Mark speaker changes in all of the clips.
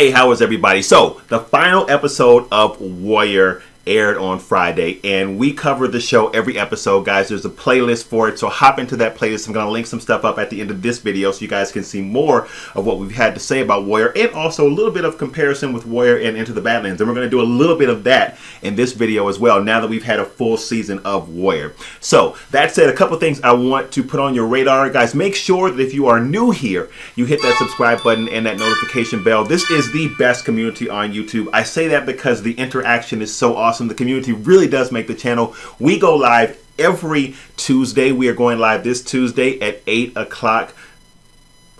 Speaker 1: Hey, how is everybody? So, the final episode of Warrior aired on Friday, and we cover the show every episode, guys. There's a playlist for it, so hop into that playlist. I'm going to link some stuff up at the end of this video so you guys can see more of what we've had to say about Warrior, and also a little bit of comparison with Warrior and Into the Badlands. And we're going to do a little bit of that in this video as well, now that we've had a full season of Warrior. So, that said, a couple things I want to put on your radar. Guys, make sure that if you are new here, you hit that subscribe button and that notification bell. This is the best community on YouTube. I say that because the interaction is so awesome. The community really does make the channel. We go live every Tuesday. We are going live this Tuesday at 8 o'clock.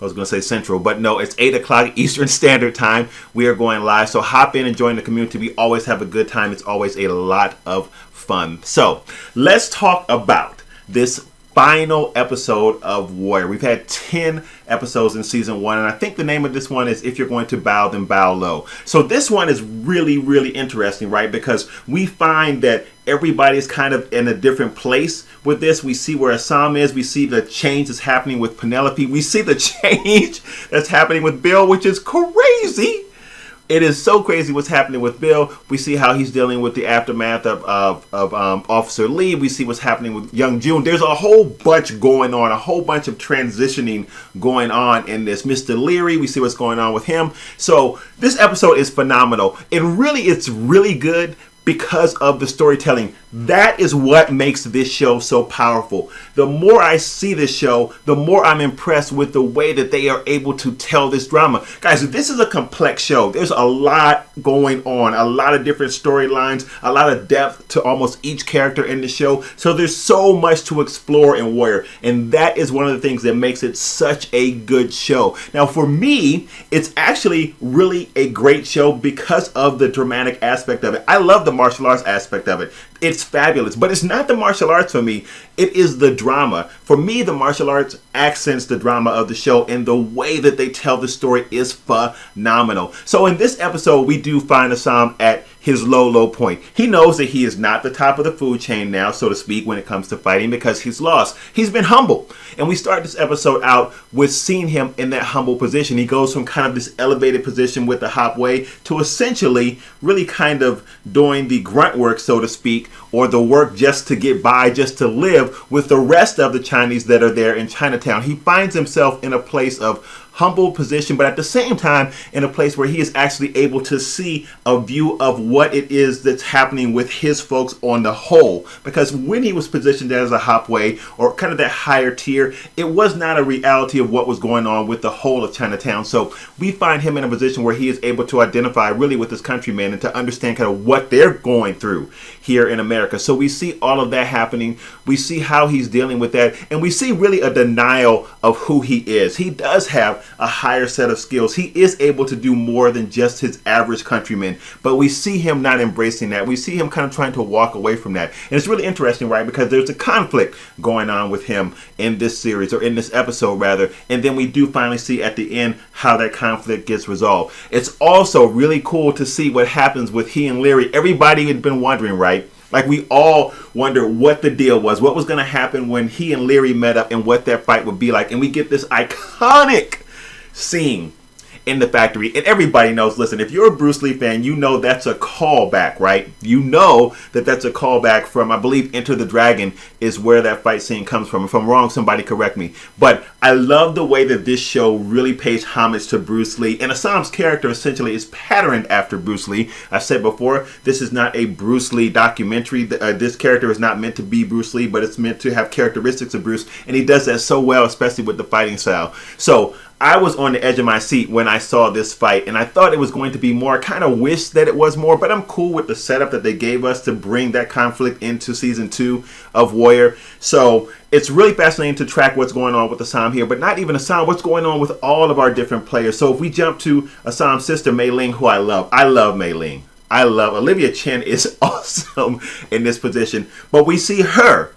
Speaker 1: I was going to say Central, but no, it's 8 o'clock Eastern Standard Time. We are going live, so hop in and join the community. We always have a good time. It's always a lot of fun. So let's talk about this final episode of Warrior. We've had 10 episodes in season 1, and I think the name of this one is If You're Going to Bow, Then Bow Low. So this one is really, really interesting, right? Because we find that everybody's kind of in a different place with this. We see where Ah Sahm is. We see the change that's happening with Penelope. We see the change that's happening with Bill, which is crazy. It is so crazy what's happening with Bill. We see how he's dealing with the aftermath of Officer Lee. We see what's happening with Young June. There's a whole bunch going on, a whole bunch of transitioning going on in this. Mr. Leary, we see what's going on with him. So this episode is phenomenal. It's really good because of the storytelling. That is what makes this show so powerful. The more I see this show, the more I'm impressed with the way that they are able to tell this drama. Guys, this is a complex show. There's a lot going on, a lot of different storylines, a lot of depth to almost each character in the show. So there's so much to explore in Warrior, and that is one of the things that makes it such a good show. Now, for me, it's actually really a great show because of the dramatic aspect of it. I love the martial arts aspect of it. It's fabulous, but it's not the martial arts for me. It is the drama. For me, the martial arts accents the drama of the show, and the way that they tell the story is phenomenal. So in this episode, we do find Ah Sahm at his low point. He knows that he is not the top of the food chain now, so to speak, when it comes to fighting, because he's lost. He's been humble. And we start this episode out with seeing him in that humble position. He goes from kind of this elevated position with the hop way to essentially really kind of doing the grunt work, so to speak, or the work just to get by, just to live with the rest of the Chinese that are there in Chinatown. He finds himself in a place of humble position, but at the same time in a place where he is actually able to see a view of what it is that's happening with his folks on the whole. Because when he was positioned as a hopway, or kind of that higher tier, it was not a reality of what was going on with the whole of Chinatown. So we find him in a position where he is able to identify really with his countrymen and to understand kind of what they're going through here in America. So we see all of that happening. We see how he's dealing with that, and we see really a denial of who he is. He does have a higher set of skills. He is able to do more than just his average countryman, but we see him not embracing that. We see him kind of trying to walk away from that. And it's really interesting, right? Because there's a conflict going on with him in this series, or in this episode rather, and then we do finally see at the end how that conflict gets resolved. It's also really cool to see what happens with he and Leary. Everybody had been wondering, right? Like, we all wonder what the deal was, what was going to happen when he and Leary met up, and what that fight would be like. And we get this iconic scene in the factory, and everybody knows, listen, if you're a Bruce Lee fan, you know that's a callback, right? You know that that's a callback from, I believe, Enter the Dragon is where that fight scene comes from. If I'm wrong, somebody correct me. But I love the way that this show really pays homage to Bruce Lee, and Ah Sam's character essentially is patterned after Bruce Lee. I said before, this is not a Bruce Lee documentary. This character is not meant to be Bruce Lee, but it's meant to have characteristics of Bruce, and he does that so well, especially with the fighting style. So I was on the edge of my seat when I saw this fight, and I thought it was going to be more. I kind of wish that it was more, but I'm cool with the setup that they gave us to bring that conflict into season 2 of Warrior. So it's really fascinating to track what's going on with Ah Sahm here, but not even Ah Sahm, what's going on with all of our different players. So if we jump to Ah Sam's sister, Mai Ling, who I love Mai Ling. I love Olivia Chen is awesome in this position, but we see her,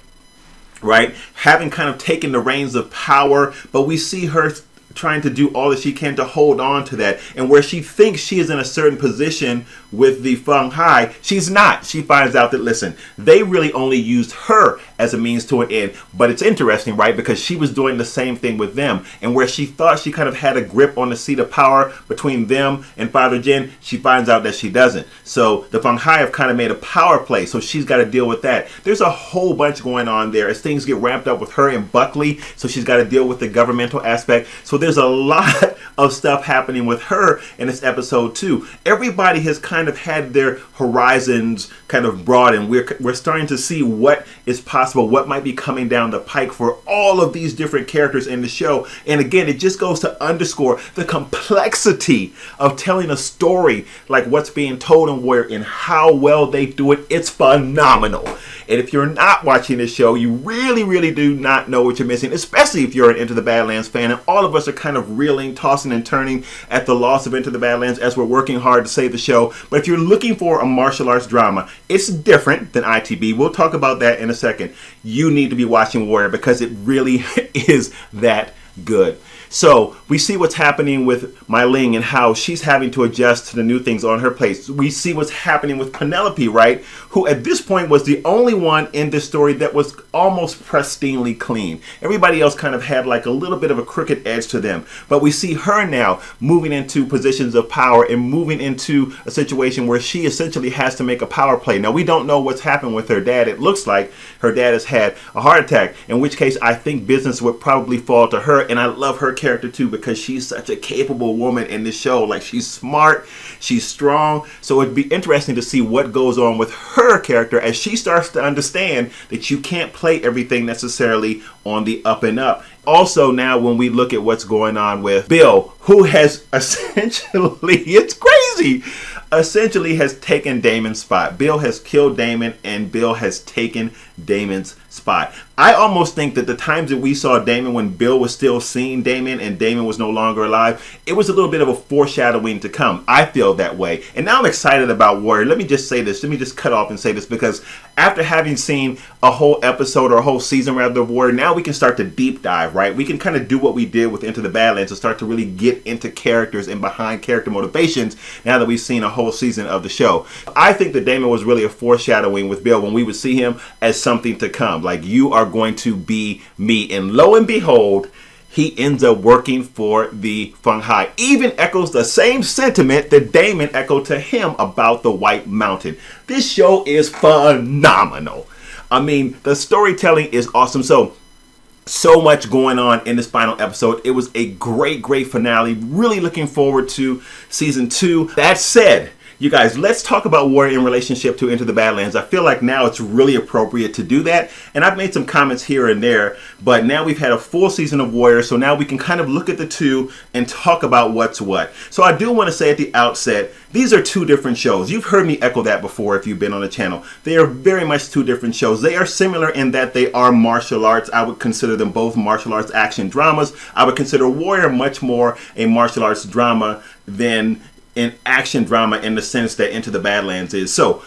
Speaker 1: right, having kind of taken the reins of power, but we see her trying to do all that she can to hold on to that. And where she thinks she is in a certain position with the Feng Hai, she's not. She finds out that, listen, they really only used her as a means to an end. But it's interesting, right? Because she was doing the same thing with them. And where she thought she kind of had a grip on the seat of power between them and Father Jin, she finds out that she doesn't. So the Feng Hai have kind of made a power play. So she's got to deal with that. There's a whole bunch going on there as things get ramped up with her and Buckley. So she's got to deal with the governmental aspect. So there's a lot of stuff happening with her in this episode too. Everybody has kind of had their horizons kind of broadened. We're starting to see what is possible, what might be coming down the pike for all of these different characters in the show. And again, it just goes to underscore the complexity of telling a story like what's being told in Warrior and how well they do it. It's phenomenal. And if you're not watching this show, you really, really do not know what you're missing, especially if you're an Into the Badlands fan. And all of us are kind of reeling, tossing, and turning at the loss of Into the Badlands as we're working hard to save the show. But if you're looking for a martial arts drama, it's different than ITB. We'll talk about that in a second. You need to be watching Warrior because it really is that good. So we see what's happening with Mai Ling and how she's having to adjust to the new things on her plate. We see what's happening with Penelope, right? Who at this point was the only one in this story that was almost pristinely clean. Everybody else kind of had like a little bit of a crooked edge to them. But we see her now moving into positions of power and moving into a situation where she essentially has to make a power play. Now, we don't know what's happened with her dad. It looks like her dad has had a heart attack, in which case I think business would probably fall to her. And I love her character too because she's such a capable woman in this show. Like, she's smart, she's strong. So it'd be interesting to see what goes on with her character as she starts to understand that you can't play everything necessarily on the up and up. Also, now when we look at what's going on with Bill, who has essentially, it's crazy, essentially has taken Damon's spot. Bill has killed Damon and Bill has taken Damon's spot. I almost think that the times that we saw Damon when Bill was still seeing Damon and Damon was no longer alive, it was a little bit of a foreshadowing to come. I feel that way. And now I'm excited about Warrior. Let me just say this. Let me just cut off and say this, because after having seen a whole episode or a whole season rather of Warrior, now we can start to deep dive, right? We can kind of do what we did with Into the Badlands and start to really get into characters and behind character motivations now that we've seen a whole season of the show. I think that Damon was really a foreshadowing with Bill when we would see him as something to come. Like, you are going to be me. And lo and behold, he ends up working for the Feng Hai. Even echoes the same sentiment that Damon echoed to him about the White Mountain. This show is phenomenal. I mean, the storytelling is awesome. So much going on in this final episode. It was a great finale. Really looking forward to season 2. That said, you guys, let's talk about Warrior in relationship to Into the Badlands. I feel like now it's really appropriate to do that. And I've made some comments here and there, but now we've had a full season of Warrior, so now we can kind of look at the two and talk about what's what. So I do want to say at the outset, these are two different shows. You've heard me echo that before if you've been on the channel. They are very much two different shows. They are similar in that they are martial arts. I would consider them both martial arts action dramas. I would consider Warrior much more a martial arts drama than an action drama in the sense that Into the Badlands is. So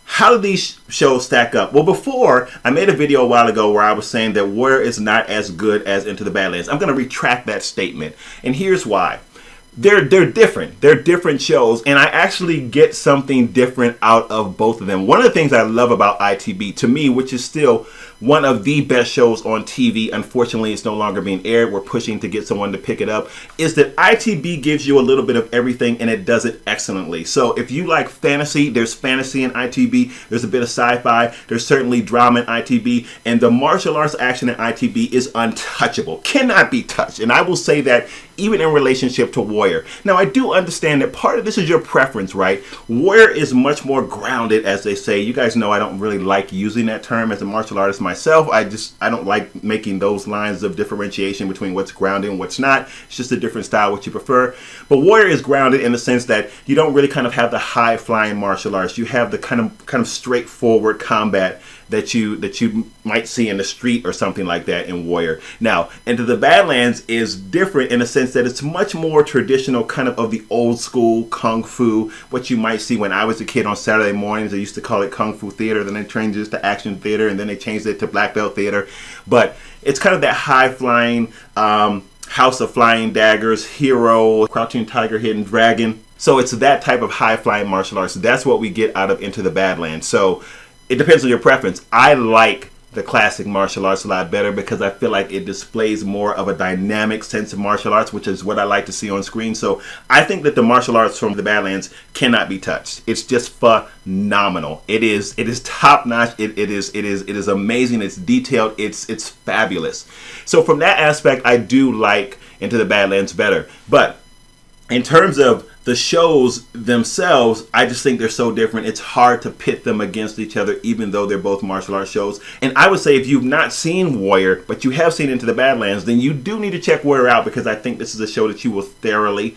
Speaker 1: how do these shows stack up? Well, before, I made a video a while ago where I was saying that Warrior is not as good as Into the Badlands. I'm going to retract that statement. And here's why. They're different. They're different shows, and I actually get something different out of both of them. One of the things I love about ITB, to me, which is still one of the best shows on TV, unfortunately it's no longer being aired, we're pushing to get someone to pick it up, is that ITB gives you a little bit of everything and it does it excellently. So if you like fantasy, there's fantasy in ITB, there's a bit of sci-fi, there's certainly drama in ITB, and the martial arts action in ITB is untouchable, cannot be touched. And I will say that even in relationship to Warrior. Now, I do understand that part of this is your preference, right? Warrior is much more grounded, as they say. You guys know I don't really like using that term as a martial artist myself. I don't like making those lines of differentiation between what's grounded and what's not. It's just a different style, what you prefer. But Warrior is grounded in the sense that you don't really kind of have the high-flying martial arts. You have the kind of straightforward combat that you might see in the street or something like that in Warrior. Now, Into the Badlands is different in the sense that it's much more traditional, kind of the old school kung fu, what you might see when I was a kid on Saturday mornings. They used to call it kung fu theater, then they changed it to action theater, and then they changed it to black belt theater. But it's kind of that high flying, House of Flying Daggers, Hero, Crouching Tiger, Hidden Dragon. So it's that type of high-flying martial arts. That's what we get out of Into the Badlands. So it depends on your preference. I like the classic martial arts a lot better because I feel like it displays more of a dynamic sense of martial arts, which is what I like to see on screen. So I think that the martial arts from the Badlands cannot be touched. It's just phenomenal. It is top notch. It is amazing. It's detailed. It's fabulous. So from that aspect, I do like Into the Badlands better. But in terms of the shows themselves, I just think they're so different. It's hard to pit them against each other, even though they're both martial arts shows. And I would say if you've not seen Warrior, but you have seen Into the Badlands, then you do need to check Warrior out because I think this is a show that you will thoroughly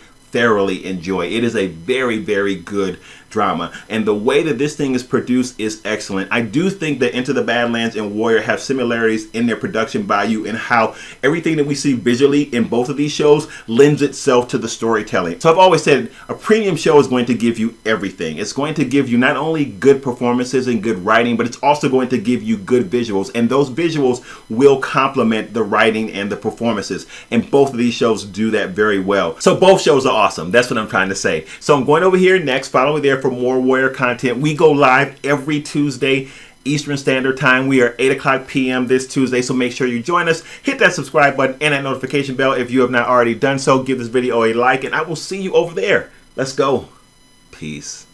Speaker 1: enjoy. It is a very, very good drama, and the way that this thing is produced is excellent. I do think that Into the Badlands and Warrior have similarities in their production value and how everything that we see visually in both of these shows lends itself to the storytelling. So I've always said a premium show is going to give you everything. It's going to give you not only good performances and good writing, but it's also going to give you good visuals, and those visuals will complement the writing and the performances, and both of these shows do that very well. So both shows are awesome. That's what I'm trying to say. So I'm going over here next. Follow me there for more Warrior content. We go live every Tuesday Eastern Standard Time. We are 8 o'clock p.m. this Tuesday, so make sure you join us. Hit that subscribe button and that notification bell if you have not already done so. Give this video a like, and I will see you over there. Let's go. Peace.